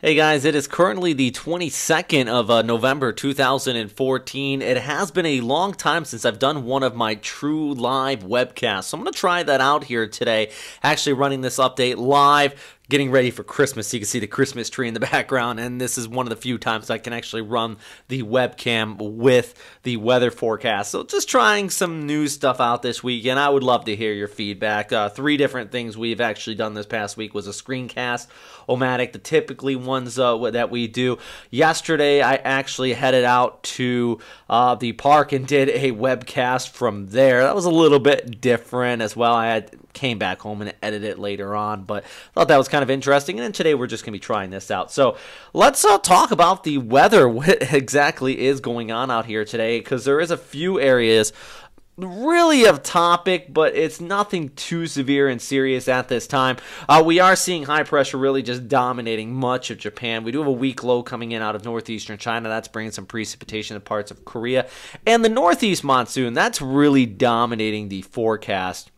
Hey guys, it is currently the 22nd of November 2014. It has been a long time since I've done one of my true live webcasts, so I'm going to try that out here today. Actually running this update live, getting ready for Christmas. You can see the Christmas tree in the background, and this is one of the few times I can actually run the webcam with the weather forecast. So just trying some new stuff out this weekend. I would love to hear your feedback. Three different things we've actually done this past week was a screencast, Omatic, the typically ones that we do. Yesterday, I actually headed out to the park and did a webcast from there. That was a little bit different as well. Came back home and edited it later on, but thought that was kind of interesting. And then today we're just going to be trying this out. So let's talk about the weather, what exactly is going on out here today, because there is a few areas really of topic, but it's nothing too severe and serious at this time. We are seeing high pressure really just dominating much of Japan. We do have a weak low coming in out of northeastern China. That's bringing some precipitation to parts of Korea. And the northeast monsoon, that's really dominating the forecast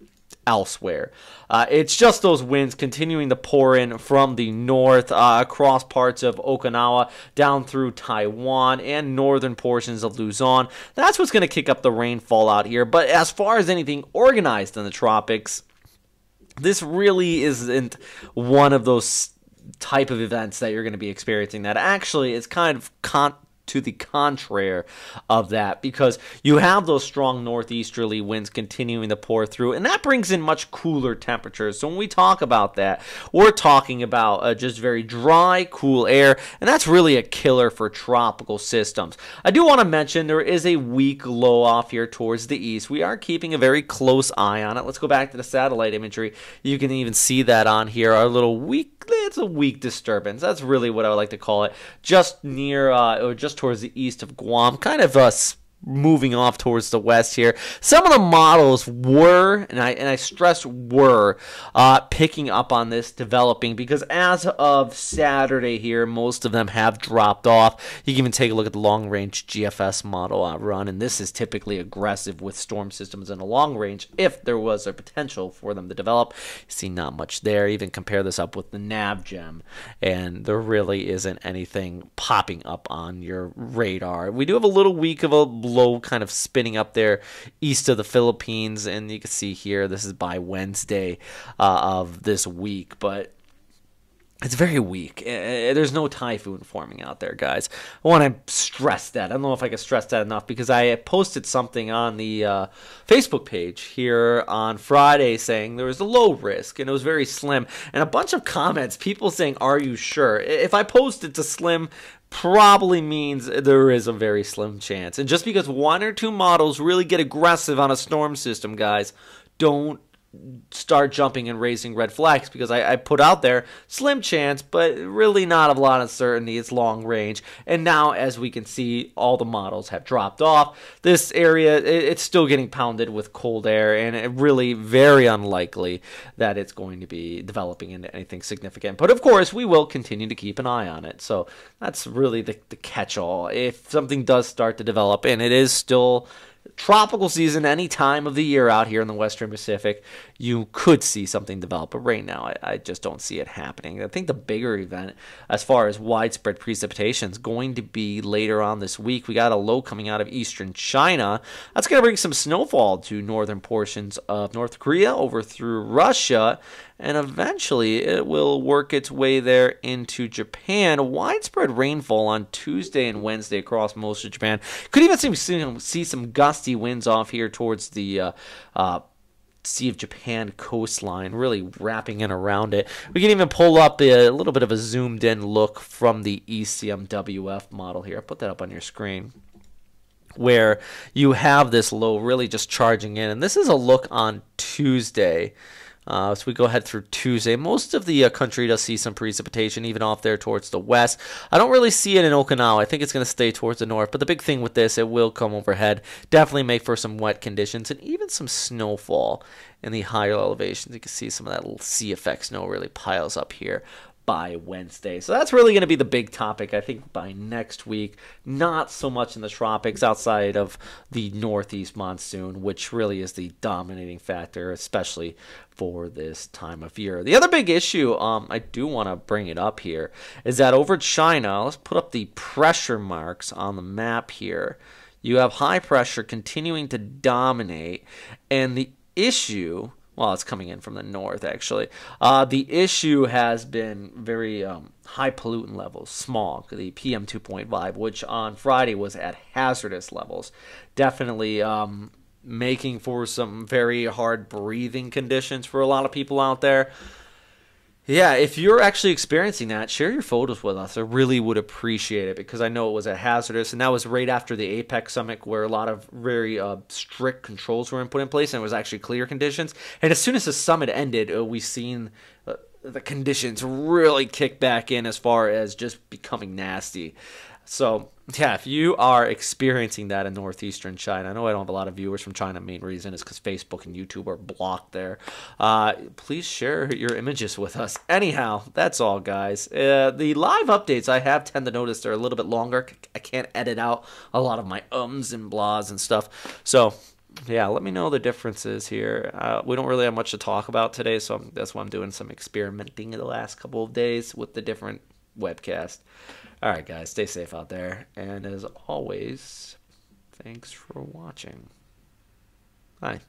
elsewhere. It's just those winds continuing to pour in from the north across parts of Okinawa down through Taiwan and northern portions of Luzon. That's what's going to kick up the rainfall out here. But as far as anything organized in the tropics, this really isn't one of those type of events that you're going to be experiencing. That actually is kind of to the contrary of that, because you have those strong northeasterly winds continuing to pour through, and that brings in much cooler temperatures. So when we talk about that, we're talking about just very dry, cool air, and that's really a killer for tropical systems. I do want to mention there is a weak low off here towards the east. We are keeping a very close eye on it. Let's go back to the satellite imagery. You can even see that on here. Our little weak, it's a weak disturbance. That's really what I would like to call it. Just near, or just towards the east of Guam, kind of moving off towards the west here. Some of the models were, and I stress were, picking up on this developing, because as of Saturday here, most of them have dropped off. You can even take a look at the long-range GFS model run, and this is typically aggressive with storm systems in the long range if there was a potential for them to develop. You see not much there. Even compare this up with the NavGem, and there really isn't anything popping up on your radar. We do have a little weak of a low kind of spinning up there east of the Philippines, and you can see here this is by Wednesday of this week, but it's very weak. There's no typhoon forming out there, guys. I want to stress that. I don't know if I can stress that enough, because I posted something on the Facebook page here on Friday saying there was a low risk, and it was very slim, and a bunch of comments, people saying, are you sure? If I posted to slim, probably means there is a very slim chance. And just because one or two models really get aggressive on a storm system, guys, don't start jumping and raising red flags, because I put out there slim chance, but really not a lot of certainty. It's long range, and now as we can see, all the models have dropped off. This area, it's still getting pounded with cold air, and it really very unlikely that it's going to be developing into anything significant. But of course, we will continue to keep an eye on it. So that's really the catch-all. If something does start to develop, and it is still tropical season any time of the year out here in the Western Pacific, you could see something develop, but right now I just don't see it happening. I think the bigger event as far as widespread precipitation is going to be later on this week. We got a low coming out of eastern China. That's going to bring some snowfall to northern portions of North Korea over through Russia, and eventually it will work its way there into Japan. Widespread rainfall on Tuesday and Wednesday across most of Japan. Could even see some gusty winds off here towards the Sea of Japan coastline, really wrapping in around it. We can even pull up a little bit of a zoomed in look from the ECMWF model here. I'll put that up on your screen, where you have this low really just charging in. And this is a look on Tuesday. So we go ahead through Tuesday. Most of the country does see some precipitation, even off there towards the west. I don't really see it in Okinawa. I think it's going to stay towards the north. But the big thing with this, it will come overhead. Definitely make for some wet conditions and even some snowfall in the higher elevations. You can see some of that little sea effect snow really piles up here by Wednesday. So that's really going to be the big topic, I think, by next week. Not so much in the tropics outside of the northeast monsoon, which really is the dominating factor, especially for this time of year. The other big issue, I do want to bring it up here, is that over China, let's put up the pressure marks on the map here. You have high pressure continuing to dominate, and the issue, well, it's coming in from the north, actually. The issue has been very high pollutant levels, smog, the PM 2.5, which on Friday was at hazardous levels. Definitely making for some very hard breathing conditions for a lot of people out there. Yeah, if you're actually experiencing that, share your photos with us. I really would appreciate it because I know it was a hazardous, and that was right after the APEC summit where a lot of very strict controls were put in place, and it was actually clear conditions. And as soon as the summit ended, we've seen the conditions really kick back in as far as just becoming nasty. So, yeah, if you are experiencing that in northeastern China, I know I don't have a lot of viewers from China. Main reason is because Facebook and YouTube are blocked there. Please share your images with us. Anyhow, that's all, guys. The live updates I have tend to notice they're a little bit longer. I can't edit out a lot of my ums and blahs and stuff. So, yeah, let me know the differences here. We don't really have much to talk about today, so that's why I'm doing some experimenting in the last couple of days with the different webcasts. All right, guys, stay safe out there. And as always, thanks for watching. Bye.